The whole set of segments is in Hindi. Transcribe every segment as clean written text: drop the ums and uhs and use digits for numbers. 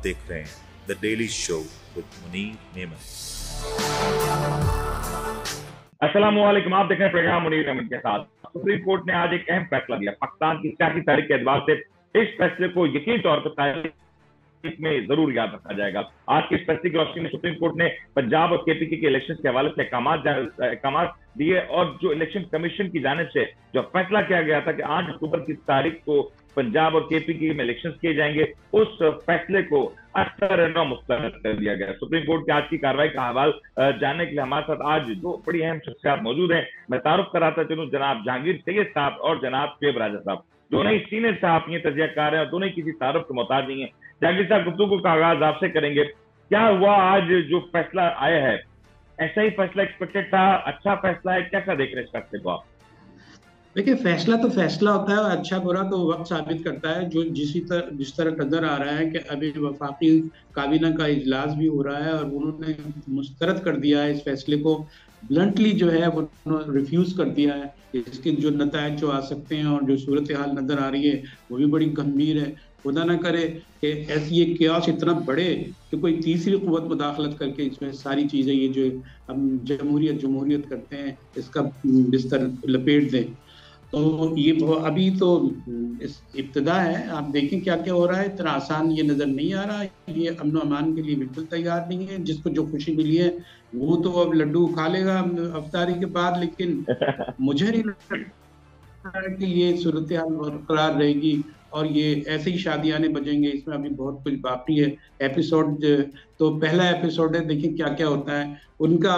देख रहे हैं the daily show with Munir नेमत। अस्सलाम वालेकुम, आप देख रहे हैं प्रोग्राम मुनीर नेमत के साथ। सुप्रीम कोर्ट ने आज एक अहम फैसला दिया। पाकिस्तान की सियासी तारीख के एतबार से इस फैसले को यकीनी तौर पर तारीख में जरूर याद रखा जाएगा। आज की इस फैसले की रोशनी में सुप्रीम कोर्ट ने पंजाब और केपीके के इलेक्शन के हवाले से अहकाम दिए और जो इलेक्शन कमीशन की जानिब से जो फैसला किया गया था कि 8 अक्टूबर की तारीख को पंजाब और केपीके में इलेक्शन किए जाएंगे, उस फैसले को अक्सर मुस्तरद कर दिया गया। सुप्रीम कोर्ट की आज की कार्रवाई का हवाल जानने के लिए हमारे साथ आज दो बड़ी अहम शख्सियात मौजूद हैं। मैं तारुफ कराता चलूं, जनाब जहांगीर सैयद साहब और जनाब शेब राजा साहब, दोनों ही सीनियर सहाफी तजज़ियाकार हैं और दोनों ही किसी तारुफ के मोहताज नहीं है। जहांगीर साहब, गुफ्तगू का आगाज आपसे करेंगे। क्या हुआ आज जो फैसला आया है, ऐसा ही फैसला एक्सपेक्टेड था? अच्छा फैसला है? कैसा देख रहे हैं इस फैसले को आप? देखिए, फैसला तो फैसला होता है और अच्छा बुरा तो वक्त साबित करता है। जो जिस तरह नजर आ रहा है कि अभी वफाकी काबीना का इजलास भी हो रहा है और उन्होंने मुस्तरद कर दिया है इस फैसले को, ब्लंटली जो है वो रिफ्यूज कर दिया है। इसके जो नतायज जो आ सकते हैं और जो सूरत हाल नजर आ रही है वो भी बड़ी गंभीर है। खुदा ना करे कि ऐसी ये क्यास इतना बढ़े कि कोई तीसरी कुव्वत मुदाखलत करके इसमें सारी चीजें, ये जो हम जमहूरियत करते हैं, इसका बिस्तर लपेट दें। तो ये अभी तो इस इब्तिदा है। आप देखें क्या क्या हो रहा है। इतना आसान ये नजर नहीं आ रहा। ये अमन अमान के लिए बिल्कुल तैयार नहीं है। जिसको जो खुशी मिली है वो तो अब लड्डू खा लेगा अफ्तारी के बाद, लेकिन मुझे नहीं लगता कि ये सूरत हाल बरकरार रहेगी और ये ऐसे ही शादियाने बजेंगे। इसमें अभी बहुत कुछ बाकी है। एपिसोड तो पहला एपिसोड है, देखिए क्या क्या होता है। उनका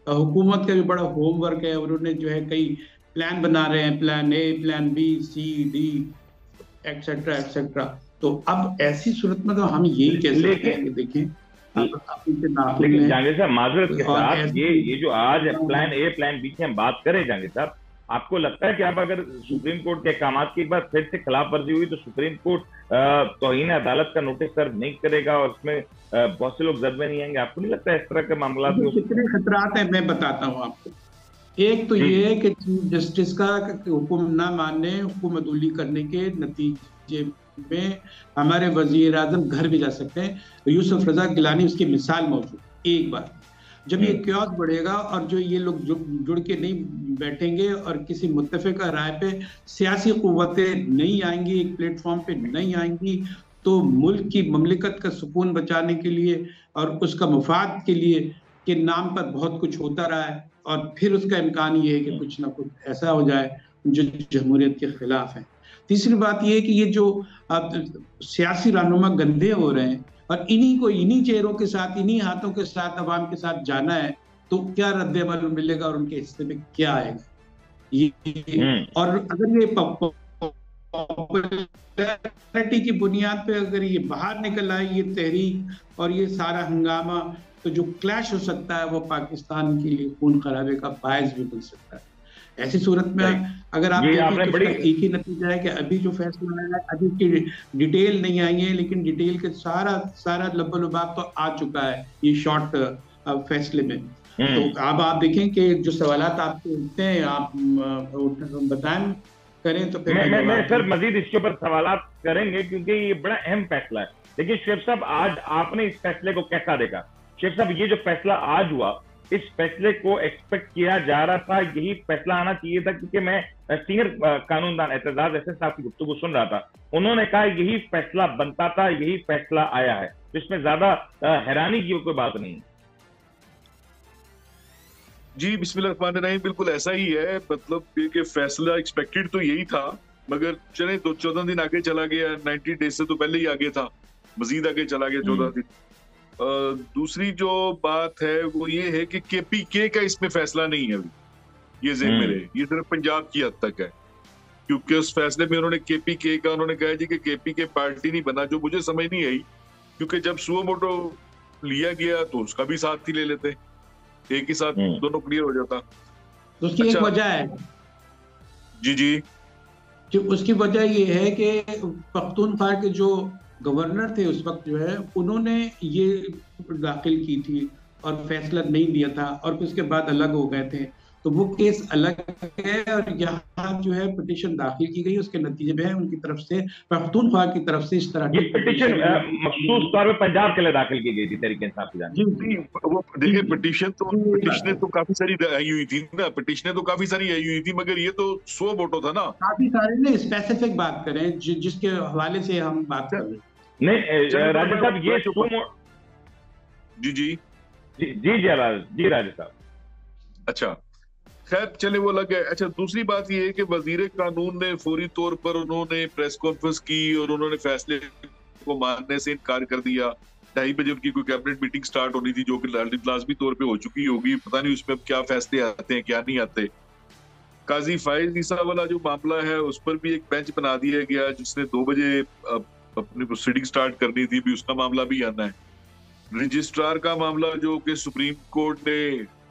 हुकूमत का भी बड़ा होमवर्क है। उन्होंने जो है कई प्लान बना रहे हैं, plan A, plan B, C, D etcetera etcetera. तो अब ऐसी सूरत में तो हम यही कह सकते हैं कि देखिए, लेकिन जहांगीर साहब माजरत के साथ ये जो आज प्लान ए प्लान बी की हम बात करें, जहांगीर साहब, आपको लगता है कि आप अगर सुप्रीम कोर्ट के अहकाम की एक बार फिर से खिलाफ वर्जी हुई तो सुप्रीम कोर्ट तौहीन अदालत का नोटिस सर्व नहीं करेगा और उसमें बहुत से लोग जद में नहीं आएंगे? आपको नहीं लगता इस तरह के मामला? कितने खतरात है मैं बताता हूँ आपको। एक तो ये है कि चीफ जस्टिस का हुक्म ना मानने, हुक्म अदूली करने के नतीजे में हमारे वजीर आजम घर भी जा सकते हैं। यूसुफ रजा गिलानी उसकी मिसाल मौजूद। एक बार जब ये क्योस बढ़ेगा और जो ये लोग जुड़ के नहीं बैठेंगे और किसी मुत्तफ़िका राय पे सियासी कुव्वतें नहीं आएंगी, एक प्लेटफॉर्म पे नहीं आएंगी, तो मुल्क की ममलिकत का सुकून बचाने के लिए और उसका मुफाद के लिए के नाम पर बहुत कुछ होता रहा है और फिर उसका इम्कान ये है कि कुछ ना कुछ ऐसा हो जाए जो जमहूरियत के खिलाफ है। तीसरी बात ये है कि ये जो सियासी रहनुमा गंदे हो रहे हैं और इन्हीं चेहरों के साथ, इन्हीं हाथों के साथ अवाम के साथ जाना है, तो क्या रद्द-ए-अमल मिलेगा और उनके हिस्से में क्या आएगा? ये और अगर ये पॉपुलैरिटी की बुनियाद पे अगर ये बाहर निकल आए, ये तहरीक और ये सारा हंगामा, तो जो क्लैश हो सकता है वो पाकिस्तान के लिए खून खराबे का बायस भी बन सकता है। ऐसी सूरत में अगर आप देखें तो एक ही नतीजा है कि अभी जो फैसला आया है, अभी की डिटेल नहीं आई है, लेकिन डिटेल के सारा लब्बो-लुबाब तो आ चुका है ये शॉर्ट फैसले में। तो अब आप देखें कि जो सवालात आपसे उठते हैं, आप बताएं करें तो फिर मैं सर मजीद इसके ऊपर सवालात करेंगे क्योंकि ये बड़ा अहम फैसला है। लेकिन शेख साहब, आज आपने इस फैसले को कैसा देखा? शेख साहब, ये जो फैसला आज हुआ, इस फैसले को एक्सपेक्ट किया जा रहा था, यही फैसला आना चाहिए था? क्योंकि मैं सीनियर कानूनदान एतजाज एहसन साहब की गुफ्तगू सुन रहा था, उन्होंने कहा यही फैसला बनता था, यही फैसला आया है, तो इसमें ज्यादा हैरानी की कोई बात नहीं। जी बिस्मिल्लाहिर्रहमानिर्रहीम, बिल्कुल ऐसा ही है। मतलब ये फैसला एक्सपेक्टेड तो यही था, मगर चले तो 14 दिन आगे चला गया। 90 डेज से तो पहले ही आगे था, मजीद आगे चला गया 14 दिन। दूसरी जो बात है वो ये है कि केपीके का इसमें फैसला नहीं है अभी, ये ज़हन में रहे। ये सिर्फ पंजाब की हद तक है, क्योंकि उस फैसले में उन्होंने केपीके का उन्होंने कहा जी कि केपीके पार्टी नहीं बना, जो मुझे समझ नहीं आई, क्योंकि जब सुओ मोटो लिया गया तो उसका भी साथ ही ले लेते, एक ही साथ दोनों क्लियर हो जाता। तो उसकी एक वजह है जी कि उसकी वजह ये है कि पख्तूनख्वा के जो गवर्नर थे उस वक्त जो है, उन्होंने ये दाखिल की थी और फैसला नहीं दिया था और फिर उसके बाद अलग हो गए थे। तो वो केस अलग है। और यहाँ जो है पिटीशन दाखिल की गई, उसके नतीजे में उनकी तरफ से, पख्तूनख्वा की तरफ से इस तरह ये की पिटीशन मखसूस तौर पे पंजाब के लिए दाखिल की गई थी तहरीक इंसाफ की जानिब। जी, वो देखिए पिटीशनें तो काफी सारी आई हुई थी ना, पिटीशनें तो काफी सारी आई हुई थी, मगर ये तो 100 वोटों था ना। काफी सारे ने स्पेसिफिक बात करें जिसके हवाले से हम बात कर रहे हैं। नहीं राजा साहब, ये जी जी जी जी राजा साहब। अच्छा, खैर चले वो लग गए। अच्छा, दूसरी बात ये है कि वजीर कानून ने फौरी तौर पर उन्होंने प्रेस कॉन्फ्रेंस की और उन्होंने फैसले को मानने से इनकार कर दिया। 2:30 बजे उनकी कोई कैबिनेट मीटिंग स्टार्ट होनी थी, जो कि लाजमी तौर पे हो चुकी होगी। पता नहीं उसमें क्या फैसले आते हैं क्या नहीं आते। काजी फाइज ईसा वाला जो मामला है उस पर भी एक बेंच बना दिया गया, जिसने 2 बजे अपनी प्रोसीडिंग स्टार्ट करनी थी, भी उसका मामला भी आना है। रजिस्ट्रार का मामला जो कि सुप्रीम कोर्ट ने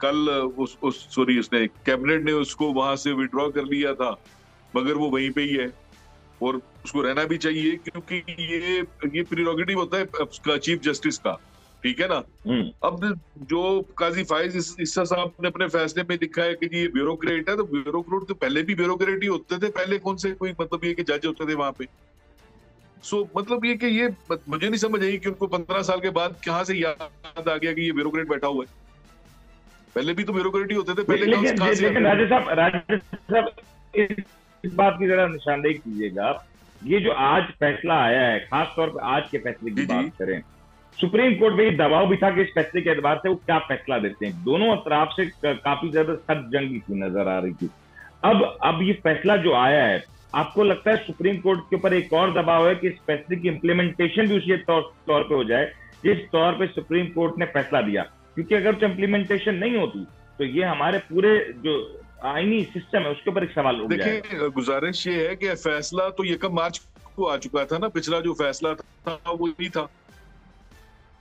कल उसने कैबिनेट ने उसको वहां से विड्रॉ कर लिया था, मगर वो वहीं पे ही है और उसको रहना भी चाहिए, क्योंकि ये प्रीरोगेटिव होता है उसका चीफ जस्टिस का, ठीक है ना। अब जो काजी फाइज ईसा साहब ने अपने फैसले में लिखा है कि ये ब्यूरोक्रेट है, तो ब्यूरोक्रेट तो पहले भी ब्यूरोक्रेट ही होते थे। पहले कौन से कोई मतलब ये कि जज होते थे वहां पे। मतलब ये कि ये मुझे नहीं समझ आई कि उनको 15 साल के बाद कहां से याद आ गया कि ये ब्यूरोक्रेट बैठा हुआ है। पहले भी तो ब्यूरोक्रेट ही होते थे पहले। लेकिन राजा साहब इस बात की जरा निशानदेही कीजिएगा, ये जो आज फैसला आया है, खास तौर पर आज के फैसले की बात करें, सुप्रीम कोर्ट में दबाव भी था कि इस फैसले के एतबार से वो क्या फैसला देते हैं। दोनों अतराफ से काफी ज्यादा सख्त जंग की नजर आ रही थी। अब ये फैसला जो आया है, आपको लगता है सुप्रीम कोर्ट के ऊपर एक और दबाव है कि इस फैसले की इंप्लीमेंटेशन भी उसी तौर पे हो जाए जिस तौर पे सुप्रीम कोर्ट ने फैसला दिया? क्योंकि अगर तो इंप्लीमेंटेशन नहीं होती तो ये हमारे पूरे जो आईनी सिस्टम है उसके ऊपर एक सवाल उठ जाएगा। देखिए, गुजारिश ये है कि फैसला तो 1 मार्च को आ चुका था ना। पिछला जो फैसला था वो ही था,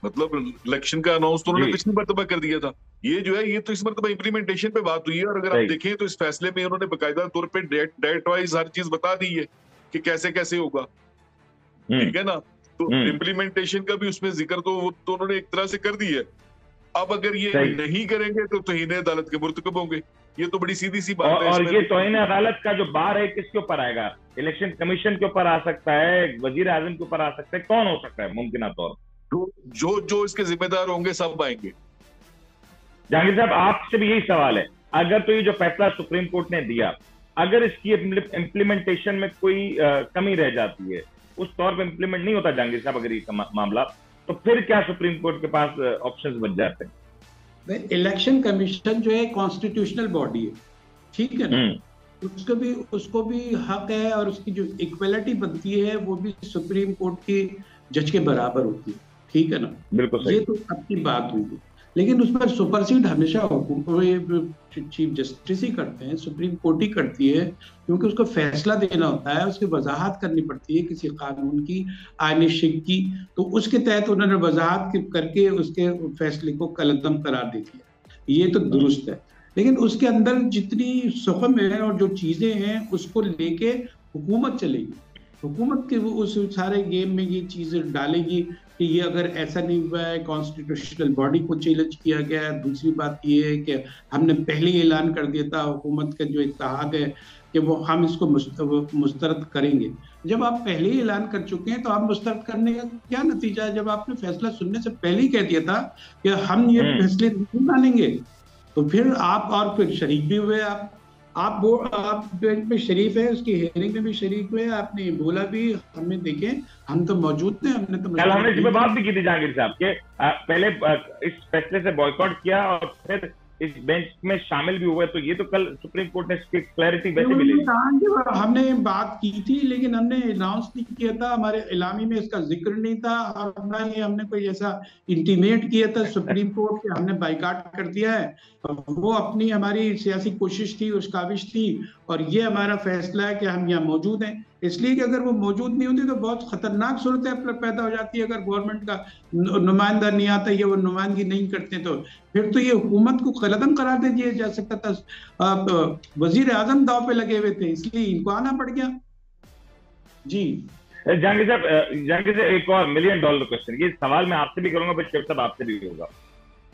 मतलब इलेक्शन का अनाउंस तो उन्होंने पिछली मरतबा कर दिया था। ये जो है ये तो इस मरतबा इंप्लीमेंटेशन पे बात हुई है। और अगर आप देखें तो इस फैसले में उन्होंने बाकायदा तौर पे डेट वाइज हर चीज बता दी है कि कैसे कैसे होगा, ठीक है ना। तो इंप्लीमेंटेशन का भी उसमें जिक्र तो उन्होंने एक तरह से कर दी है। अब अगर ये नहीं करेंगे तो तौहीन अदालत के मुर्तकब होंगे। ये तो बड़ी सीधी सी बात है। और ये तौहीन अदालत का जो बार है किसके ऊपर आएगा? इलेक्शन कमीशन के ऊपर आ सकता है, वजीर आजम के ऊपर आ सकता है, कौन हो सकता है मुमकिन तौर? जो इसके जिम्मेदार होंगे सब आएंगे। जहांगीर साहब, आपसे भी यही सवाल है, अगर तो ये जो फैसला सुप्रीम कोर्ट ने दिया, अगर इसकी इम्प्लीमेंटेशन में कोई कमी रह जाती है, उस तौर पे इम्प्लीमेंट नहीं होता जहांगीर साहब अगर ये मामला, तो फिर क्या सुप्रीम कोर्ट के पास ऑप्शंस बच जाते हैं? इलेक्शन कमीशन जो है कॉन्स्टिट्यूशनल बॉडी है, ठीक है ना। उसको भी हक है और उसकी जो इक्वलिटी बनती है वो भी सुप्रीम कोर्ट की जज के बराबर होती है, ठीक है ना। बिल्कुल ये तो आपकी बात हुई, लेकिन उस पर सुपरसीड हमेशा चीफ जस्टिस ही करते हैं, सुप्रीम कोर्ट ही करती है, क्योंकि उसको फैसला देना होता है, उसकी वजाहत करनी पड़ती है किसी कानून की, आईनी शिक की। तो उसके तहत उन्होंने वजाहत करके उसके फैसले को कलअदम करार दे दिया, ये तो दुरुस्त है। लेकिन उसके अंदर जितनी सहम है और जो चीजें हैं उसको लेके हुकूमत चलेगी, हुकूमत के उस सारे गेम में ये चीजें डालेगी कि ये अगर ऐसा नहीं हुआ है, कॉन्स्टिट्यूशनल बॉडी को चैलेंज किया गया है। दूसरी बात ये है कि हमने पहले ही ऐलान कर दिया था, हुकूमत का जो इत्तेहाद है कि वो हम इसको मुस्तरद करेंगे। जब आप पहले ही ऐलान कर चुके हैं तो आप मुस्तरद करने का क्या नतीजा है? जब आपने फैसला सुनने से पहले ही कह दिया था कि हम ये फैसले नहीं मानेंगे, तो फिर आप और फिर शरीक भी हुए। आप बेंच में शरीफ है, उसकी हेयरिंग में भी शरीक हुए, आपने बोला भी, हमें देखे, हम तो मौजूद थे, हमने तो कल हमने इस पे बात भी की थी जहांगीर साहब के पहले इस फैसले से बॉयकॉट किया और फिर इस बेंच में शामिल भी हुए। तो ये तो कल सुप्रीम कोर्ट ने इसकी क्लैरिटी वैसे भी ली। हमने बात की थी लेकिन हमने अनाउंस नहीं किया था, हमारे इलामी में इसका जिक्र नहीं था, और ना ही हमने कोई ऐसा इंटीमेट किया था सुप्रीम कोर्ट के हमने बाइकाट कर दिया है। वो अपनी हमारी सियासी कोशिश थी, उस काविश थी, और ये हमारा फैसला है कि हम यहाँ मौजूद हैं। इसलिए कि अगर वो मौजूद नहीं होती तो बहुत खतरनाक सूरत पैदा हो जाती है। अगर गवर्नमेंट का नुमाइंदा नहीं आता या वो नुमाइंदगी नहीं करते तो फिर तो ये हुकूमत को कलअदम करार दे दिया जा सकता था। वजीर आजम दाव पे लगे हुए थे, इसलिए इनको आना पड़ गया। जी जहांगीर साहब, एक और $1 मिलियन क्वेश्चन, ये सवाल मैं आपसे भी करूंगा, बट साहब आपसे भी होगा।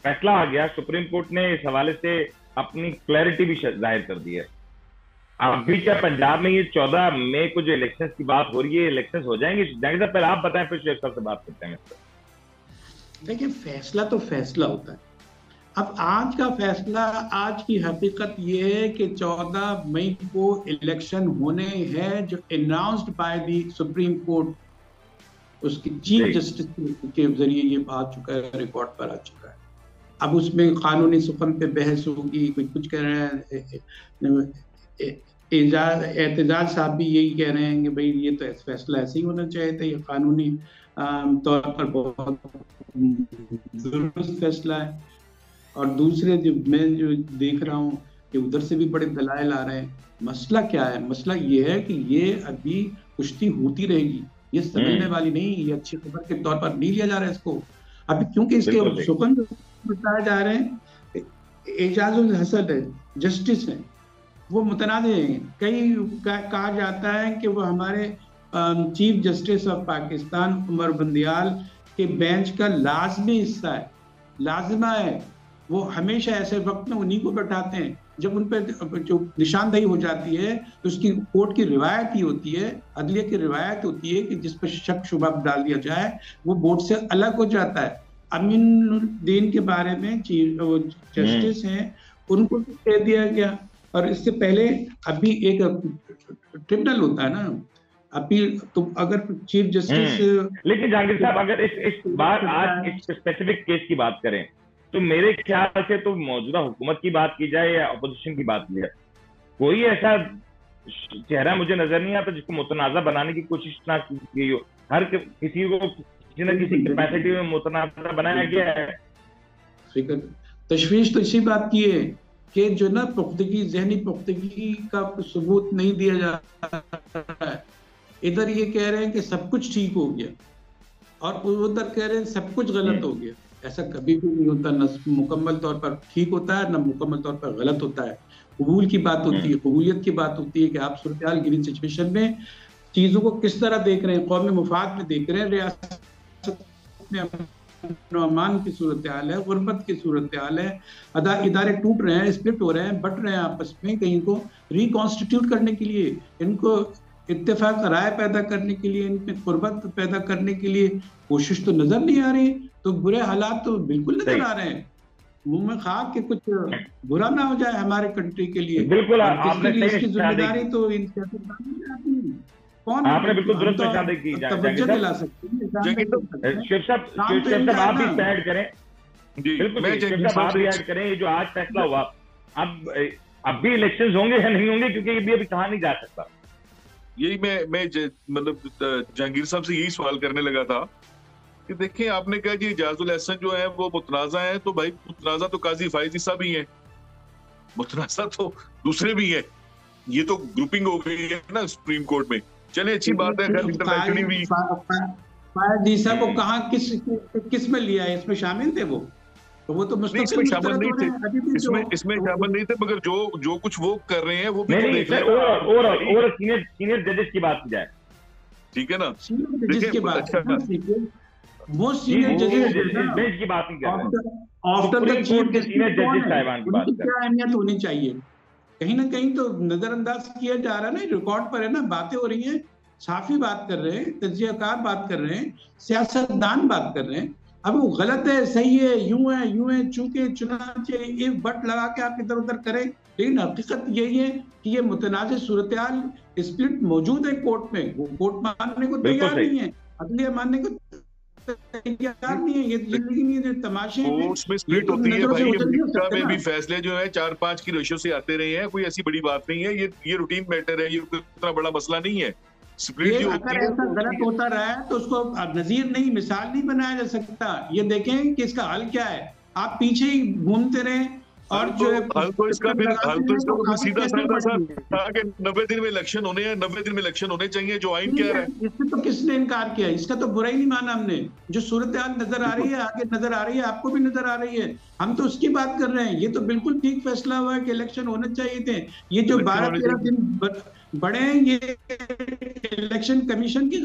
फैसला आ गया, सुप्रीम कोर्ट ने इस हवाले से अपनी क्लैरिटी भी जाहिर कर दी है। अभी क्या पंजाब में ये 14 मई को जो इलेक्शन की बात हो रही है, इलेक्शन हो जाएंगे? जाहिर साहब पहले आप बताएं, फिर शेख साहब से बात करते हैं। देखिए, फैसला तो फैसला होता है। अब आज का फैसला, आज की हकीकत ये है कि 14 मई को इलेक्शन होने हैं, जो announced by the supreme court, उसकी चीफ जस्टिस के जरिए ये आ चुका है, रिकॉर्ड पर आ चुका है। अब उसमें कानूनी सुकन पे बहस होगी, कुछ कह रहे हैं, एतजाज साहब भी यही कह रहे हैं कि भाई ये तो फैसला ऐसे ही होना चाहिए था, ये कानूनी तौर पर बहुत दुरुस्त फैसला है। और दूसरे मैं जो देख रहा हूँ कि उधर से भी बड़े दलाइल आ रहे हैं। मसला क्या है? मसला ये है कि ये अभी कुश्ती होती रहेगी, ये समझने वाली नहीं, ये अच्छी खबर के तौर पर नहीं लिया जा रहा है इसको अभी, क्योंकि इसके सुकन बताए जा रहे हैं। एजाजुल हसन है, जस्टिस है, वो मुतनाज़ हैं। कई कहा जाता है कि वो हमारे chief justice of Pakistan Umar Bandial के बेंच का लाजमी हिस्सा है, लाजिमा है। वो हमेशा ऐसे वक्त में उन्हीं को बैठाते हैं जब उन पर जो निशानदेही हो जाती है, तो उसकी कोर्ट की रिवायत ही होती है, अदलिया की रिवायत होती है कि जिस पर शक शुबा डाल दिया जाए वो बोर्ड से अलग हो जाता है। अमीनुद्दीन के बारे में जस्टिस हैं, उनको कह दिया गया। और इससे पहले अभी एक ट्रिब्यूनल होता है ना, अपील, तो अगर चीफ जस्टिस। लेकिन जहांगीर साहब, अगर इस बार आज इस स्पेसिफिक केस की बात करें, तो मेरे ख्याल से तो मौजूदा हुकूमत की बात की जाए या अपोजिशन की बात की जाए, कोई ऐसा चेहरा मुझे नजर नहीं आता जिसको मुतनाज़ा बनाने की कोशिश ना की गई हो। हर किसी को किसी न किसी कैपेसिटी में मुतनाज़ा बनाया गया है। तशवीश तो इसी बात की है कि जो ना पुख्तगी, जहनी पुख्तगी का सबूत नहीं दिया जा रहा है। इधर ये कह रहे हैं कि सब कुछ ठीक हो गया और उधर कह रहे हैं सब कुछ गलत हो गया। ऐसा कभी भी नहीं होता, न मुकम्मल तौर पर ठीक होता है, न मुकम्मल तौर पर गलत होता है। कबूल की बात होती है, कबूलियत की बात होती है कि आप सूरत गिरी सिचुएशन में चीज़ों को किस तरह देख रहे हैं, कौमी मुफाद में देख रहे हैं, रियासत में अमान की सूरत हाल है, गुर्बत की सूरत हाल है, इदारे टूट रहे हैं, स्प्लिट हो रहे हैं, बट रहे हैं आपस में, कहीं को रिकॉन्स्टिट्यूट करने के लिए, इनको इत्तेफाक राय पैदा करने के लिए, इनमें गुर्बत पैदा करने के लिए कोशिश तो नजर नहीं आ रही। तो बुरे हालात तो बिल्कुल नजर आ रहे हैं। मुंह में खाक के कुछ बुरा ना हो जाए हमारे कंट्री के लिए। बिल्कुल, आपने इसकी जिम्मेदारी तो इन सियासतदानों की आती है। कौन आपने बिल्कुल दुरुस्त इशारे की। तवज्जो दिला सकते हैं। शेख साहब आप भी ऐड करें। बिल्कुल शेख साहब आप भी ऐड करें। ये जो आज फैसला हुआ, अब भी इलेक्शंस होंगे या नहीं होंगे, क्योंकि ये भी अभी कहा नहीं जा सकता। यही मैं मतलब जहांगीर साहब से यही सवाल करने लगा था कि देखिए, आपने कहा कि एजाजुल हसन जो है वो मुतनाज़ा है, तो भाई मुतनाज़ा तो काजी फायजी साहब ही है, मुतनाज़ा तो दूसरे भी है। ये तो ग्रुपिंग हो गई है ना सुप्रीम कोर्ट में। चले, अच्छी बात है। इंटरनेशनली भी फायजी साहब को कहाँ किस में लिया है? इसमें शामिल थे वो? तो वो तो इसमें शामिल नहीं थे, इसमें शामिल नहीं थे, मगर जो कुछ वो कर रहे हैं वो भी नहीं, देख रहे। और सीनियर जजेस की बात की जाए, ठीक है ना? सीनियर जजेस की बात, वो सीनियर जजेस की बात नहीं कर रहे, आफ्टर द चीफ सीनियर जजेस साहिबान की बात कर रहे हैं। क्या अहमियत होनी चाहिए? कहीं ना कहीं तो नजरअंदाज किया जा रहा है ना, रिकॉर्ड पर है ना, बातें हो रही हैं, साफी बात कर रहे हैं, तज्जियाकार बात कर रहे हैं, सियासतदान बात कर रहे हैं। अब वो गलत है, सही है, यूं है, चूंकि चुनाचे एक बट लगा के आप इधर उधर करें, लेकिन हकीकत यही है कि ये मुतनाज़ सूरत हाल, स्प्लिट मौजूद है कोर्ट में, वो कोर्ट मानने को तैयार नहीं है, अदलिया मानने को तैयार नहीं है। ये तमाशे हैं, उसमें स्प्लिट होती है भाई। अमेरिका में भी फैसले जो है 4-5 की रेशियो से आते रहे हैं, कोई ऐसी बड़ी बात नहीं है। ये रूटीन मैटर है, ये इतना बड़ा मसला नहीं है। अगर ऐसा गलत होता रहा है तो उसको नजीर नहीं, मिसाल नहीं बनाया जा सकता। ये देखें कि इसका हल क्या है। आप पीछे ही घूमते रहे और जो हल तो इसका सीधा साधा सा था कि 90 दिन में इलेक्शन होने हैं, 90 दिन में इलेक्शन होने चाहिए, जो आइन कह रहा है। इससे तो किसने इनकार किया? इसका तो बुरा ही नहीं माना हमने। जो सूरत हाल नजर आ रही है, आगे नजर आ रही है, आपको भी नजर आ रही है, हम तो उसकी बात कर रहे हैं। ये तो बिल्कुल ठीक फैसला हुआ है कि इलेक्शन होने चाहिए थे। ये जो 12-13 दिन बढ़े हैं, ये इलेक्शन कमीशन की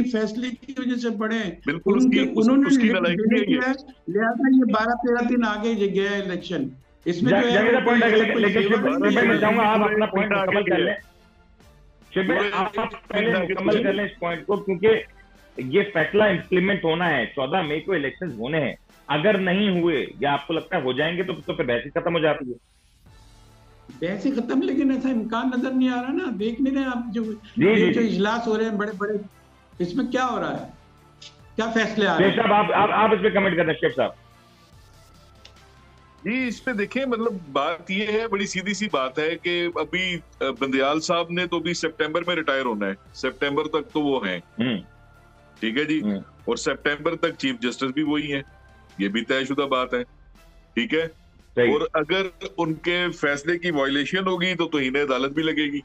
फैसले की वजह से बढ़े हैं। बिल्कुल उन्होंने उसकी डिले नलायकी है किया है, लिहाजा ये 12-13 दिन आगे गया है इलेक्शन। इसमें जो है जगह पॉइंट है, लेकिन शिव भाई मैं चाहूंगा आप अपना पॉइंट मुकम्मल कर लें। शिव भाई आप पहले मुकम्मल कर लें इस पॉइंट को, क्योंकि ये फैसला इंप्लीमेंट होना है, 14 मई को इलेक्शन होने हैं। अगर नहीं हुए या आपको लगता है हो जाएंगे तो फिर बहस ही खत्म हो जाती है। वैसे खत्म, लेकिन ऐसा इम्कान नजर नहीं आ रहा ना। देख नहीं रहे आप जो जो इजलास हो रहे हैं बड़े बड़े, इसमें क्या हो रहा है, क्या फैसले आ रहे हैं? शेख साहब आप इस पे कमेंट कर रहे हैं शेख साहब जी। इस पे देखें, मतलब बात ये है, बड़ी सीधी सी बात है कि अभी बंदयाल साहब ने तो अभी सितंबर में रिटायर होना है, सितंबर तक तो वो हैं, ठीक है जी। और सितंबर तक चीफ जस्टिस भी वही है, ये भी तयशुदा बात है, ठीक है। और अगर उनके फैसले की वायलेशन होगी तो तौहीन अदालत भी लगेगी।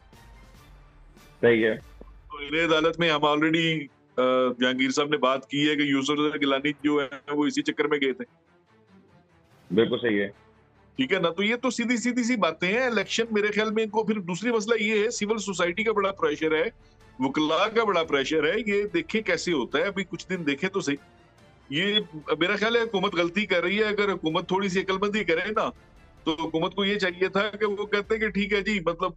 सही है। तौहीन अदालत में हम ऑलरेडी जहांगीर साहब ने बात की है कि यूसुफ गिलानी जो है वो इसी चक्कर में गए थे। बिल्कुल सही है, ठीक है ना। तो ये तो सीधी सी बातें हैं। इलेक्शन मेरे ख्याल में इनको, फिर दूसरी मसला ये है, सिविल सोसाइटी का बड़ा प्रेशर है, वकला का बड़ा प्रेशर है। ये देखें कैसे होता है, अभी कुछ दिन देखें तो सही। ये मेरा ख्याल है हुकूमत गलती कर रही है। अगर हुकूमत थोड़ी सी अकलमंदी करे ना, तो हुकूमत को ये चाहिए था कि वो कहते कि ठीक है जी, मतलब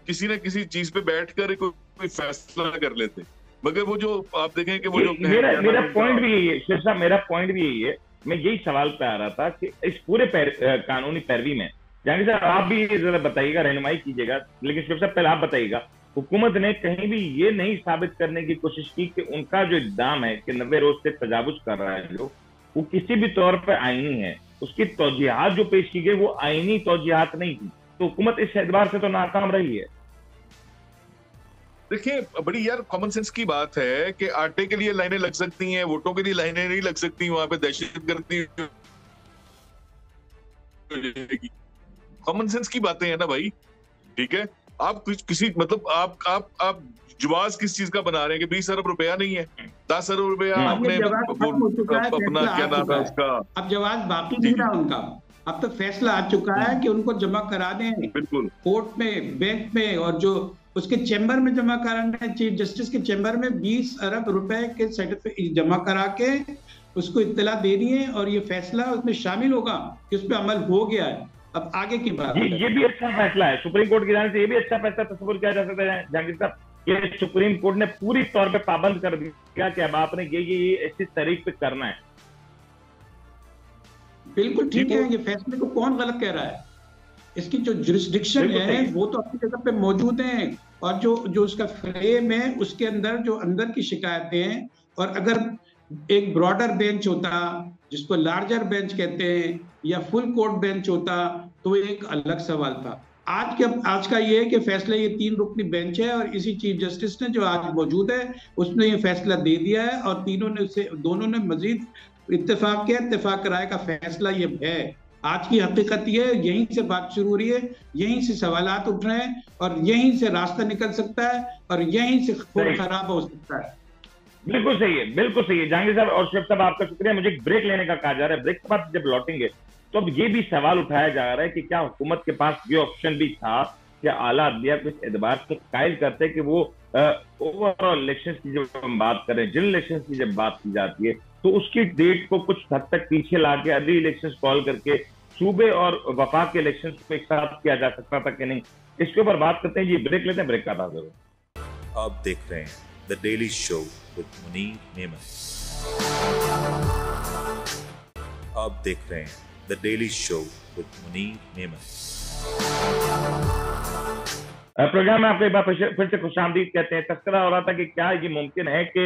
किसी न किसी चीज पे बैठकर कोई फैसला कर लेते। मगर वो जो आप देखें कि वो जो मेरा पॉइंट भी यही है शेख साहब, मेरा पॉइंट भी यही है। मैं यही सवाल पे आ रहा था कि इस पूरे कानूनी पैरवी में जहांगीर साहब आप भी जरा बताइएगा, रहनुमाई कीजिएगा। लेकिन शेख साहब पहले आप बताइएगा, हुकूमत ने कहीं भी ये नहीं साबित करने की कोशिश की कि उनका जो इल्जाम है कि 90 रोज से तजावुज कर रहा है जो, वो किसी भी तौर पर आईनी है। उसकी तौजीहात जो पेश की गई वो आईनी तौजीहात नहीं थी। तो हुकूमत इस एतबार से तो नाकाम रही है। देखिए, बड़ी यार कॉमन सेंस की बात है कि आटे के लिए लाइनें लग सकती हैं, वोटों के लिए लाइनें नहीं लग सकती। वहां पे दहशतगर्दी, कॉमन सेंस की बातें हैं ना भाई, ठीक है। आप किसी मतलब आप जवाज किस चीज का बना रहे हैं कि 20 अरब रुपया नहीं है, 10 अरब रुपया आपने अपना क्या नाम है उसका, अब जवाब बाकी नहीं रहा उनका। अब तो फैसला आ चुका है कि उनको जमा करा दें, बिल्कुल कोर्ट में, बैंक में, और जो उसके चैम्बर में जमा कराना है, चीफ जस्टिस के चैम्बर में 20 अरब रुपए के सर्टिफिकेट जमा करा के उसको इत्तला देनी है, और ये फैसला उसमें शामिल होगा कि उस पर अमल हो गया है। अब आगे की बात, ये भी अच्छा फैसला है सुप्रीम कोर्ट की जाने से। ये भी अच्छा फैसला तस्वीर किया जा सकता है जहांगीर साहब, ये सुप्रीम कोर्ट ने पूरी तौर पे पाबंद कर दिया कि अब आपने ये ऐसी तारीख पे करना है। बिल्कुल ठीक है। ये फैसले को कौन गलत कह रहा है? इसकी जो जुरिस्डिक्शन है वो तो अपनी जगह पे मौजूद है, और जो उसका फ्रेम है उसके अंदर जो अंदर की शिकायतें हैं, और अगर एक ब्रॉडर बेंच होता जिसको लार्जर बेंच कहते हैं, या फुल कोर्ट बेंच होता, तो एक अलग सवाल था। आज का ये है कि फैसला, ये 3 रुकनी बेंच है, और इसी चीफ जस्टिस ने जो आज मौजूद है उसने ये फैसला दे दिया है, और दोनों ने मजीद इत्तेफाक किया। इत्तेफाक राय का फैसला ये है। आज की हकीकत ये, यहीं से बात शुरू हो रही है, यहीं से सवालात उठ रहे हैं, और यहीं से रास्ता निकल सकता है, और यहीं से खून खराब हो सकता है। बिल्कुल सही है, बिल्कुल सही है जहांगीर साहब और शेख साहब, आपका शुक्रिया। मुझे एक ब्रेक लेने का कहा जा रहा है। ब्रेक के बाद जब लौटेंगे तो अब ये भी सवाल उठाया जा रहा है कि क्या हुकूमत के पास ये ऑप्शन भी था कि आला अदलिया को इस एतबार से कायल करते कि वो ओवरऑल इलेक्शन की जब हम बात करें, जिन इलेक्शन की जब बात की जाती है, तो उसकी डेट को कुछ हद तक पीछे लाके अर्ली इलेक्शन कॉल करके सूबे और वफाक के इलेक्शन को एक साथ किया जा सकता था कि नहीं, इसके ऊपर बात करते हैं। जी ब्रेक लेते हैं, ब्रेक का बाद जरूर। आप देख रहे हैं the daily show with Munir Memon. आप देख रहे हैं the daily show with Munir Memon. Programme में आपको एक बार फिर से खुशामदीद कहते हैं। तस्करा हो रहा था कि क्या ये मुमकिन है कि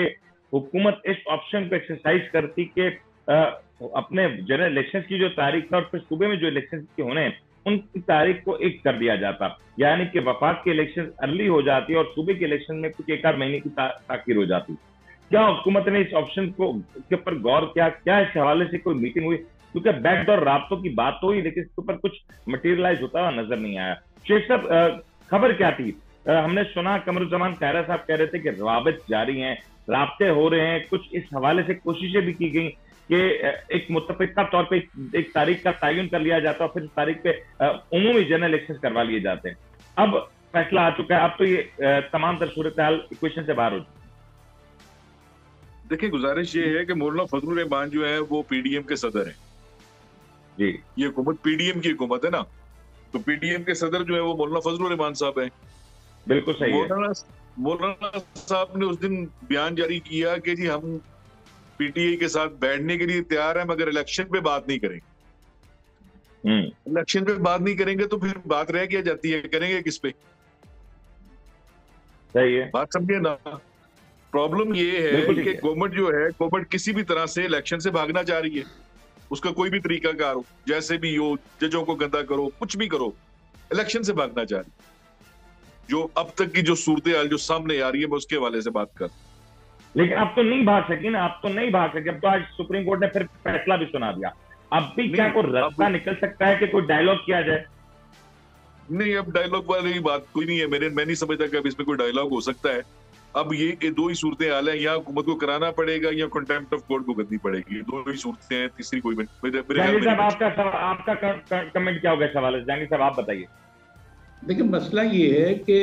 हुकूमत इस ऑप्शन को एक्सरसाइज करती कि अपने जनरल इलेक्शन की जो तारीख था और फिर सूबे में जो इलेक्शन के होने हैं उनकी तारीख को एक कर दिया जाता, यानी कि वफाक के इलेक्शन अर्ली हो जाती और सूबे के इलेक्शन में कुछ 1 आध महीने की ताखीर हो जाती। क्या हुकूमत ने इस ऑप्शन को के ऊपर गौर किया? क्या इस हवाले से कोई मीटिंग हुई? क्योंकि बैकडोर राब्तों की बात तो हुई, लेकिन इसके ऊपर कुछ मटेरियलाइज होता हुआ नजर नहीं आया। शेख साहब, खबर क्या थी? हमने सुना कमरुज्जमान खैरा साहब कह रहे थे कि रवाबित जारी हैं, राब्ते हो रहे हैं, कुछ इस हवाले से कोशिशें भी की गई कि एक मुत्तफिका तौर पे एक तारीख का तयन कर लिया जाता और फिर इस तारीख पे उमूमी जनरल इलेक्शन करवा लिए जाते हैं। अब फैसला आ चुका है, अब तो ये तमाम तर सूरत हाल इक्वेशन से बाहर हो चुकी है। देखिए, गुजारिश ये है कि मौलाना फजलुर रहमान जो है वो पीडीएम के सदर है जी। ये हुकूमत पीडीएम की हुकूमत है ना, तो पीडीएम के सदर जो है वो मौलाना फजलुर रहमान साहब है। बिल्कुल सही है। मौलाना साहब ने उस दिन बयान जारी किया कि जी हम पीटीआई के साथ बैठने के लिए तैयार हैं, मगर इलेक्शन पे बात नहीं करेंगे। इलेक्शन पे बात नहीं करेंगे तो फिर बात रह क्या जाती है, करेंगे किस पे? सही है, बात समझिए ना। प्रॉब्लम ये है कि गवर्नमेंट जो है, गवर्नमेंट किसी भी तरह से इलेक्शन से भागना चाह रही है। उसका कोई भी तरीका कार हो, जैसे भी हो, जजों को गंदा करो, कुछ भी करो, इलेक्शन से भागना चाह रही है। जो अब तक की जो सूरत हाल जो सामने आ रही है, मैं उसके हवाले से बात कर। लेकिन अब तो नहीं भाग सकी ना, अब तो नहीं भाग सकी। अब तो आज सुप्रीम कोर्ट ने फिर फैसला भी सुना दिया। अब भी क्या कोई रास्ता निकल सकता है कि कोई डायलॉग किया जाए? नहीं, अब डायलॉग वाली बात कोई नहीं है। मैं नहीं समझता कि अब इसमें कोई डायलॉग हो सकता है। अब ये दो ही सूरतें हाल है, या हुकूमत को कराना पड़ेगा या कंटेम्प्ट ऑफ कोर्ट को करनी पड़ेगी। दो ही सूरतें हैं, तीसरी कोई जहांगीर साहब आपका कमेंट क्या होगा इस हवाले से? जहांगीर साहब आप बताइए। देखिए, मसला ये है कि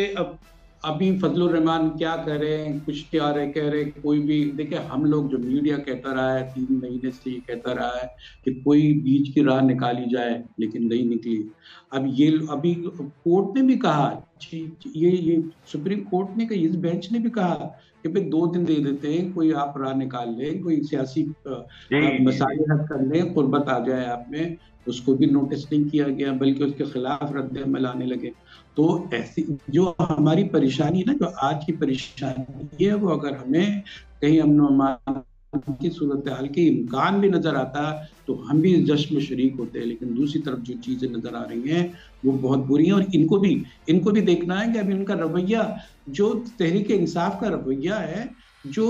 अभी फजलुर रहमान क्या कह रहे हैं, कुछ क्या कह रहे कोई भी। देखिए, हम लोग जो मीडिया कहता रहा है 3 महीने से ये कहता रहा है कि कोई बीच की राह निकाली जाए, लेकिन नहीं निकली। अब ये अभी कोर्ट ने भी कहा, ये सुप्रीम कोर्ट ने, इस बेंच ने भी कहा कि भाई 2 दिन दे देते हैं, कोई आप राह निकाल लें, कोई सियासी मसाले हल कर लें, कुर्बत आ जाए आप में। उसको भी नोटिस नहीं किया गया, बल्कि उसके खिलाफ रद्द अमल आने लगे। तो ऐसी जो हमारी परेशानी है ना, जो आज की परेशानी है, वो अगर हमें कहीं अमन अमान की सूरत हाल के इम्कान भी नजर आता तो हम भी इस जश्न में शरीक होते हैं। लेकिन दूसरी तरफ जो चीजें नजर आ रही हैं वो बहुत बुरी हैं, और इनको भी देखना है कि अभी उनका रवैया, जो तहरीक इंसाफ का रवैया है, जो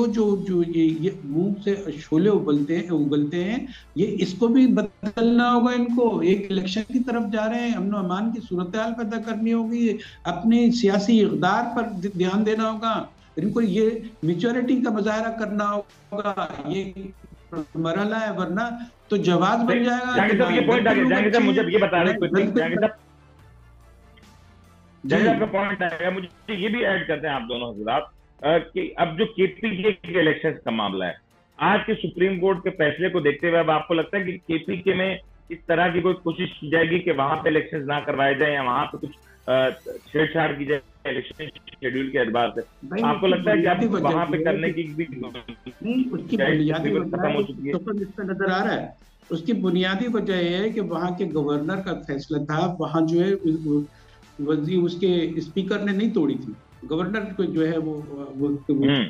ये मुंह से शोले उगलते हैं, ये इसको भी बदलना होगा। इनको एक इलेक्शन की तरफ जा रहे हैं, अमन अमान की सूरत हाल पैदा करनी होगी, अपने सियासी इक़दार पर ध्यान देना होगा, इनको ये मैच्योरिटी का मुजाहरा करना होगा। ये मरहला है, वरना तो जवाब बन जाएगा। जहांगीर साहब, ये पॉइंट आ गया। जहांगीर साहब, मुझे ये बता दें, जहांगीर साहब का पॉइंट आएगा, मुझे ये भी ऐड करते हैं आप दोनों हज़रात कि अब जो केपीके के इलेक्शन का मामला है, आज के सुप्रीम कोर्ट के फैसले को देखते हुए अब आपको लगता है कि केपीके में इस तरह की कोई कोशिश की जाएगी कि वहां पे इलेक्शन ना करवाए जाए, या वहां पे कुछ छेड़छाड़ की जाए इलेक्शन शेड्यूल के एतबार से? आपको लगता है कि अब वहां पे करने की भी उसकी बुनियादी नजर आ रहा है? उसकी बुनियादी वजह यह है कि वहां के गवर्नर का फैसला था, वहां जो है वजीर, उसके स्पीकर ने नहीं तोड़ी थी, गवर्नर को जो है वो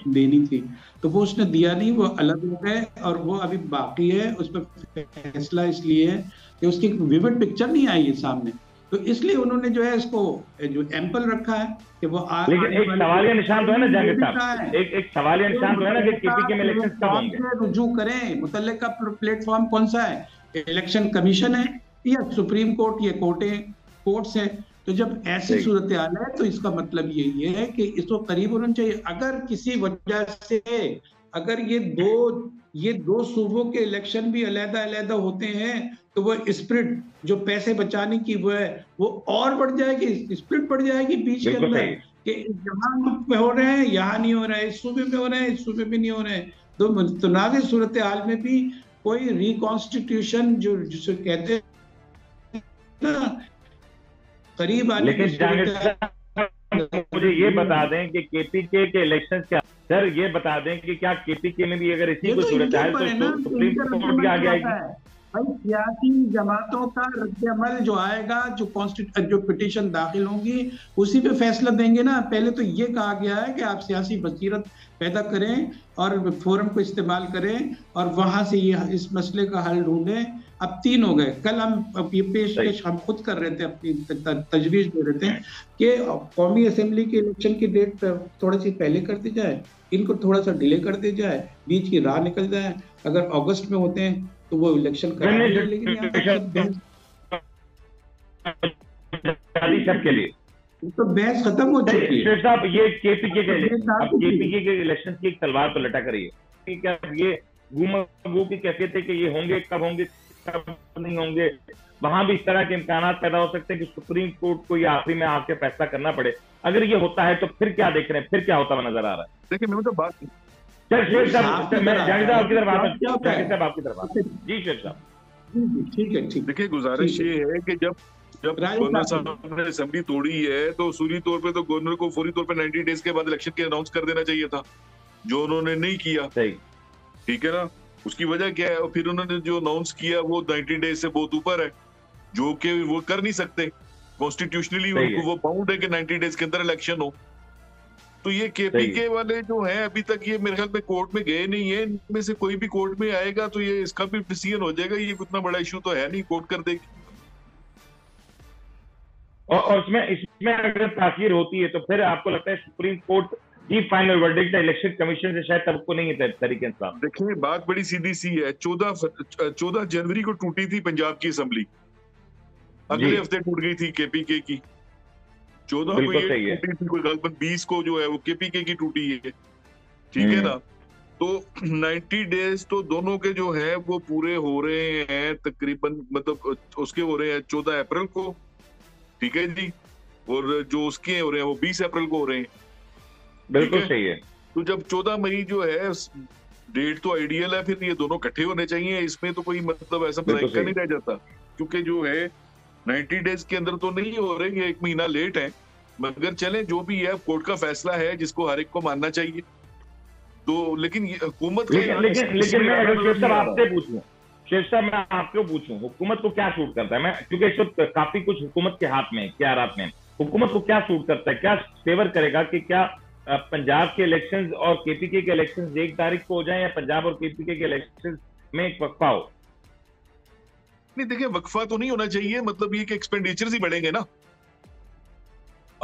देनी थी, तो वो उसने दिया नहीं, वो अलग हो गए, और वो अभी बाकी है। उस पर फैसला इसलिए है कि उसकी विविड पिक्चर नहीं आई है सामने, तो इसलिए उन्होंने जो है इसको जो एम्पल रखा है कि वो लेकिन एक सवालिया निशान तो है ना जहांगीर साहब, एक सवालिया निशान तो है ना कि केपीके में इलेक्शन कब होंगे? रुजू करें, मुतल्लिका प्लेटफॉर्म कौन सा है? इलेक्शन कमीशन है या सुप्रीम कोर्ट, ये कोर्ट्स है? तो जब ऐसी सूरत हाल है तो इसका मतलब यही है कि इसको करीब होना चाहिए। अगर किसी वजह से अगर ये दो सूबों के इलेक्शन भी अलग-अलग होते हैं तो वो स्प्रिट जो पैसे बचाने की वो है, वो और बढ़ जाएगी, स्प्रिट बढ़ जाएगी बीच के अंदर कि जहां पे हो रहे हैं यहाँ नहीं हो रहा है, इस सूबे में हो रहे हैं, इस सूबे में नहीं हो रहे हैं। तो मुतनाज़ सूरत हाल में भी कोई रिकॉन्स्टिट्यूशन जिसे कहते हैं ना, करीब आने की मुझे ये बता दें कि केपीके के इलेक्शन क्या, सर ये बता दें कि क्या केपीके में भी अगर इसी को सूरत है तो सुप्रीम कोर्ट भी आ जाएगी? भाई, सियासी जमातों का रद्द-ए-अमल जो आएगा, जो पिटीशन दाखिल होंगी, उसी पे फैसला देंगे ना। पहले तो ये कहा गया है कि आप सियासी बसीरत पैदा करें और फोरम को इस्तेमाल करें और वहां से ये इस मसले का हल ढूंढें। अब 3 हो गए। कल हम ये पेश हम खुद कर रहे थे, अपनी तजवीज दे रहे थे कि कौमी असेंबली के इलेक्शन की डेट थोड़ी सी पहले कर दी जाए, इनको थोड़ा सा डिले कर दी जाए, बीच की राह निकल जाए। अगर अगस्त में होते हैं तो वो इलेक्शन कराएंगे, लेकिन सबके लिए तो बहस खत्म हो चुकी है। साहब, ये केपीके के इलेक्शन की एक तलवार तो लटक रही है। क्या ये घूम की कैफियत है कि ये होंगे कब होंगे नहीं होंगे, वहां भी इस तरह के इम्कान पैदा हो सकते हैं कि सुप्रीम कोर्ट को ये आखिरी में आके फैसला करना पड़े। अगर ये होता है तो फिर क्या देख रहे हैं, फिर क्या होता हुआ नजर आ रहा है? देखिए मैं तो बात शेर साहब, मैं जानी साहब आपकी तरफ आता हूँ, जानी साहब आपकी तरफ आता हूँ। जी शेर साहब। ठीक है, ठीक। देखिए गुजारिश ये है कि जब गवर्नर साहब ने असेंबली तोड़ी है तो सूरी तौर पे तो गवर्नर को फौरी तौर पे 90 डेज के बाद इलेक्शन के अनाउंस कर देना चाहिए था, जो उन्होंने नहीं किया। सही, ठीक है ना? उसकी वजह क्या है? और फिर उन्होंने जो अनाउंस किया वो 90 डेज से बहुत ऊपर है, जो कि वो कर नहीं सकते कॉन्स्टिट्यूशनली, उनको वो बाउंड है कि 90 डेज के अंदर इलेक्शन हो। तो ये केपीके वाले जो हैं अभी तक ये मेरे ख्याल में कोर्ट में गए नहीं है, इनमें से कोई भी कोर्ट में आएगा तो ये इसका भी डिसीजन हो जाएगा, ये उतना बड़ा इशू तो है नहीं, कोर्ट कर देगी। और इसमें अगर ताखीर होती है तो फिर आपको लगता है सुप्रीम कोर्ट की फाइनल वर्डिक्ट इलेक्शन कमीशन से शायद तब को नहीं है तरीके से? देखिए बात बड़ी सीधी सी है, 14 जनवरी को टूटी थी पंजाब की असेंबली, अगले हफ्ते टूट गई थी केपीके की। 14 को ये टूटी थी, कोई गलत 20 को जो है वो केपीके की टूटी है, ठीक है ना? तो 90 डेज तो दोनों के जो है वो पूरे हो रहे हैं तकरीबन, मतलब उसके हो रहे हैं 14 अप्रैल को, ठीक है जी, और जो उसके हो रहे हैं वो 20 अप्रैल को हो रहे हैं। बिल्कुल सही है। तो जब 14 मई जो है डेट तो आइडियल है, फिर ये दोनों इकट्ठे होने चाहिए, इसमें तो कोई मतलब ऐसा का नहीं रह जाता, क्योंकि जो है 90 डेज के अंदर तो नहीं हो रहे, ये 1 महीना लेट है, मगर चले जो भी है कोर्ट का फैसला है जिसको हर एक को मानना चाहिए। तो लेकिन हुकूमत लेकिन मैं अगर शेर साहब आपसे पूछूं, शेर साहब मैं आपको पूछूं, हुकूमत को क्या सूट करता है? मैं क्योंकि इस वक्त काफी कुछ हुकूमत के हाथ में, क्या हाथ में, हुकूमत को क्या सूट करता है, क्या फेवर करेगा कि क्या पंजाब के इलेक्शंस और केपीके के इलेक्शंस 1 तारीख को हो जाए, या पंजाब और केपीके के इलेक्शंस में एक वक्फा हो? नहीं देखिए वक्फा तो नहीं होना चाहिए, मतलब ये कि एक्सपेंडिचर ही बढ़ेंगे ना,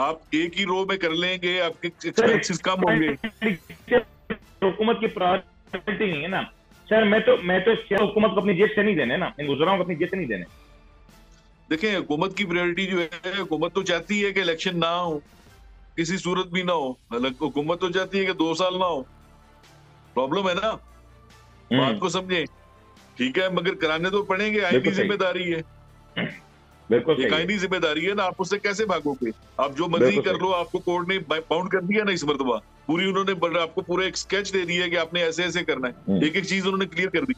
आप एक ही रो में कर लेंगे, आपके एक्सपेंसेस कम होंगे। हुकूमत की प्रायोरिटी नहीं है ना सर, मैं तो हुकूमत को अपनी जेब से नहीं देने ना, इन गुजराओं को अपनी जेब से नहीं देने। देखिए हुकूमत की प्रायोरिटी जो है, हुकूमत तो चाहती है कि इलेक्शन ना हो, किसी सूरत भी ना हो, हुकूमत तो चाहती है कि 2 साल ना हो, प्रॉब्लम है ना, बात को समझे, ठीक है, मगर कराने तो पड़ेंगे, आईनी जिम्मेदारी है, एक आईनी जिम्मेदारी है ना, आप उससे कैसे भागोगे? आप जो मर्जी कर लो, आपको कोर्ट ने बाउंड कर दिया ना इस मर्तबा, पूरी उन्होंने आपको पूरा एक स्केच दे दिया कि आपने ऐसे ऐसे करना है, एक एक चीज उन्होंने क्लियर कर दी।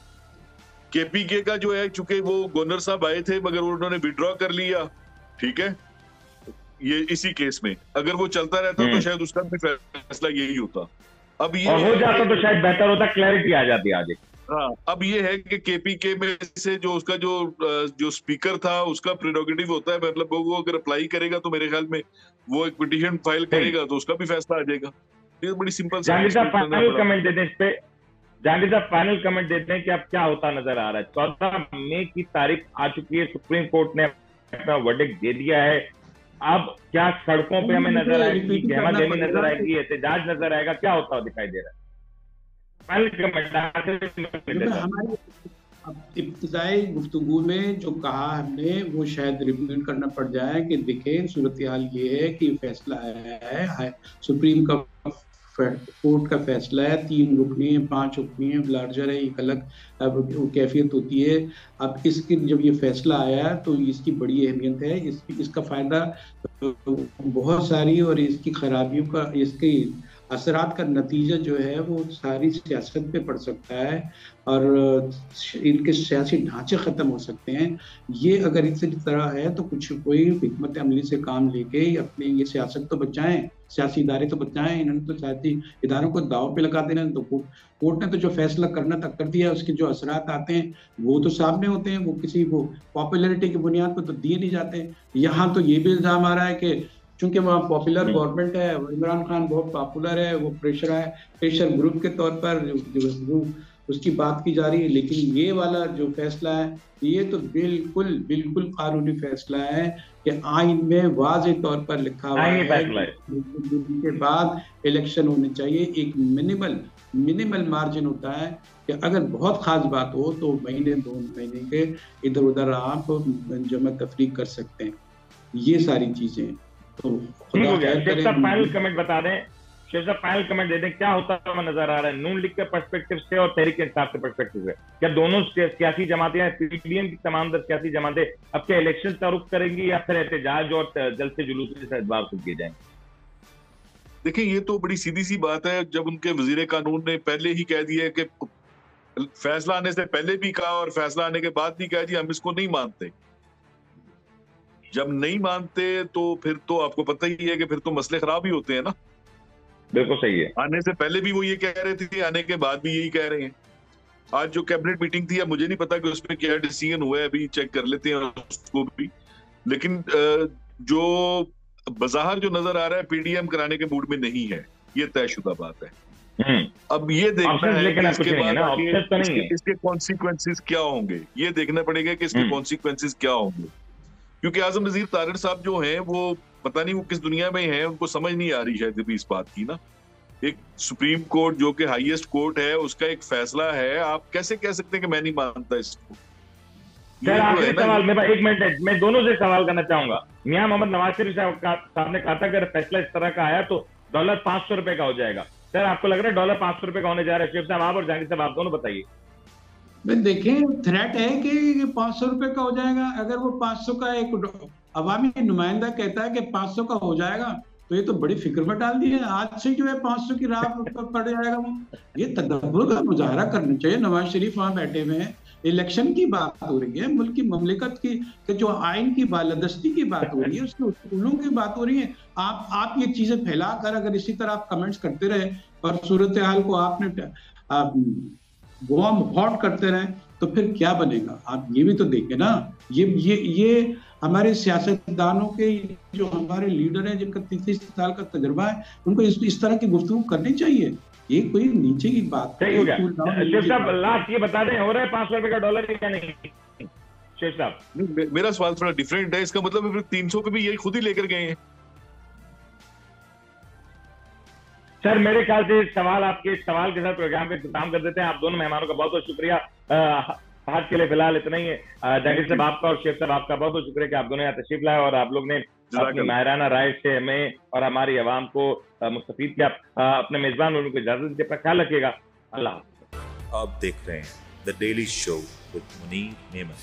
केपीके का जो है, चूंकि वो गवर्नर साहब आए थे मगर उन्होंने विड्रॉ कर लिया, ठीक है, ये इसी केस में अगर वो चलता रहता तो शायद उसका भी फैसला यही होता। अब ये हो जाता तो शायद बेहतर होता, क्लैरिटी आ जाती आज। हाँ, अब ये है कि केपीके में से जो उसका जो स्पीकर था उसका प्रेरोगेटिव होता है, मतलब वो अगर अप्लाई करेगा तो मेरे ख्याल में वो एक पिटीशन फाइल करेगा तो उसका भी फैसला आ जाएगा। ये बड़ी सिंपल फाइनल कमेंट देते हैं इस पे, जानवी साहब फाइनल कमेंट देते हैं कि अब क्या होता नजर आ रहा है? 14 मई की तारीख आ चुकी है, सुप्रीम कोर्ट ने अपना वर्डिक्ट दे दिया है, अब क्या सड़कों पे हमें नजर आएगी, गहमा गहमी नजर आएगी, एहतजाज नजर आएगा, क्या होता हुआ दिखाई दे रहा है? हमारी इब्तिदाई गुफ्तगू में जो कहा हमने वो शायद रिपीट करना पड़ जाए कि देखें सूरत हाल ये है कि फैसला आया है, सुप्रीम का कोर्ट का फैसला है, 3 रुकनी है, 5 रुकनी है, लार्जर है, एक अलग कैफियत होती है। अब इसकी जब ये फैसला आया तो इसकी बड़ी अहमियत है, इसका फायदा बहुत सारी और इसकी खराबियों का, इसकी असरात का नतीजा जो है वो सारी सियासत पे पड़ सकता है और इनके सियासी ढांचे ख़त्म हो सकते हैं। ये अगर इसी तरह है तो कोई हिकमत अमली से काम लेके अपने ये सियासत तो बचाएं, सियासी इदारे तो बचाएं। इन्होंने तो सियासी इदारों को दाव पे लगा देना, तो कोर्ट ने तो जो फैसला करना तक कर दिया, उसके जो असरात आते हैं वो तो सामने होते हैं, वो किसी वो पॉपुलैरिटी की बुनियाद पर तो दिए नहीं जाते। यहाँ तो ये भी इल्ज़ाम आ रहा है कि चूंकि वहाँ पॉपुलर गवर्नमेंट है, इमरान खान बहुत पॉपुलर है, वो प्रेशर ग्रुप के तौर पर उसकी बात की जा रही है, लेकिन ये वाला जो फैसला है ये तो बिल्कुल कानूनी फैसला है कि आइन में वाज़ेह तौर पर लिखा हुआ है के बाद इलेक्शन होने चाहिए। एक मिनिमल मार्जिन होता है कि अगर बहुत खास बात हो तो महीने 2 महीने के इधर उधर आप जमा तफरीक कर सकते हैं। ये सारी चीजें तो फाइनल कमेंट बता दें शेख साहब फाइनल कमेंट दे दें, क्या होता हुआ नजर आ रहा है नून लीग के पर्सपेक्टिव से और तहरीक इंसाफ के पर्सपेक्टिव से? क्या दोनों सियासी जमातें, पीडीएम की तमाम सियासी जमातें अब क्या इलेक्शन का रुख करेंगी या फिर एहतजाज और जलसे जुलूस से इतबार खुद किए जाएंगे? देखिए, ये तो बड़ी सीधी सी बात है। जब उनके वजीर कानून ने पहले ही कह दिया कि फैसला आने से पहले भी कहा और फैसला आने के बाद भी कह दिया हम इसको नहीं मानते, जब नहीं मानते तो फिर तो आपको पता ही है कि फिर तो मसले खराब ही होते हैं ना। बिल्कुल सही है। आने से पहले भी वो ये कह रहे थे, आने के बाद भी यही कह रहे हैं। आज जो कैबिनेट मीटिंग थी, अब मुझे नहीं पता कि उसमें क्या डिसीजन हुआ है, अभी चेक कर लेते हैं उसको भी। लेकिन जो बज़ाहिर जो नजर आ रहा है पीडीएम कराने के मूड में नहीं है, ये तयशुदा बात है। अब ये देखना है कि इसके बाद इसके कॉन्सिक्वेंसेस क्या होंगे, ये देखना पड़ेगा कि इसके कॉन्सिक्वेंसेस क्या होंगे। क्योंकि आजम नजीर तारिर साहब जो हैं वो पता नहीं वो किस दुनिया में हैं, उनको समझ नहीं आ रही शायद अभी इस बात की ना। एक सुप्रीम कोर्ट जो कि हाईएस्ट कोर्ट है, उसका एक फैसला है, आप कैसे कह सकते हैं कि मैं नहीं मानता इसको? सर आखिरी सवाल मेरा, एक मिनट, मैं दोनों से सवाल करना चाहूंगा। मियां मोहम्मद नवाज शरीफ साहब ने कहा था अगर फैसला इस तरह का आया तो $500 का हो जाएगा। सर आपको लग रहा है $500 का होने जा रहा है? शेख साहब आप और जहांगीर साहब आप दोनों बताइए। देखें, थ्रेट है कि $500 का हो जाएगा। अगर वो 500 का एक अवामी नुमाइंदा कहता है कि 500 का हो जाएगा, तो ये तो बड़ी फिक्र में डाल दी है। आज से जो है 500 की राह पड़ जाएगा वो। ये तदब्बुर का मुजाहरा करना चाहिए। नवाज शरीफ वहां बैठे हुए हैं, इलेक्शन की बात हो रही है, मुल्क की ममलिकत की जो आइन की बालादस्ती की बात हो रही है, उसके उसूलों की बात हो रही है। आप ये चीजें फैलाकर अगर इसी तरह आप कमेंट्स करते रहे और सूरत हाल को आपने गोम हॉट करते रहे तो फिर क्या बनेगा? आप ये भी तो देखें ना। ये हमारे सियासतदानों के जो हमारे लीडर हैं जिनका 30 साल का तजुर्बा है, उनको इस तरह की गुफ्तगू करनी चाहिए। ये कोई नीचे की बात सही हो गया। शेख साहब लास्ट ये बता दें, हो रहा है $500 का डॉलर या नहीं? शेख साहब मेरा सवाल थोड़ा डिफरेंट है। इसका मतलब 300 पे भी यही खुद ही लेकर गए हैं। सर मेरे ख्याल से सवाल आपके सवाल के साथ प्रोग्राम का इख्तिताम कर देते हैं। आप दोनों मेहमानों का बहुत बहुत शुक्रिया। आज के लिए फिलहाल इतना ही है। जहांगीर साहब आपका और शेख साहब आपका बहुत बहुत शुक्रिया कि आप दोनों यहाँ तशरीफ लाए और आप लोग ने अपनी माहिराना राय से हमें और हमारी आवाम को मुस्तफीद किया। अपने मेजबान उनको इजाजत दीजिए, अपना ख्याल रखिएगा। अल्लाह हाफ़िज़। आप देख रहे हैं the daily show with Munir नेमत।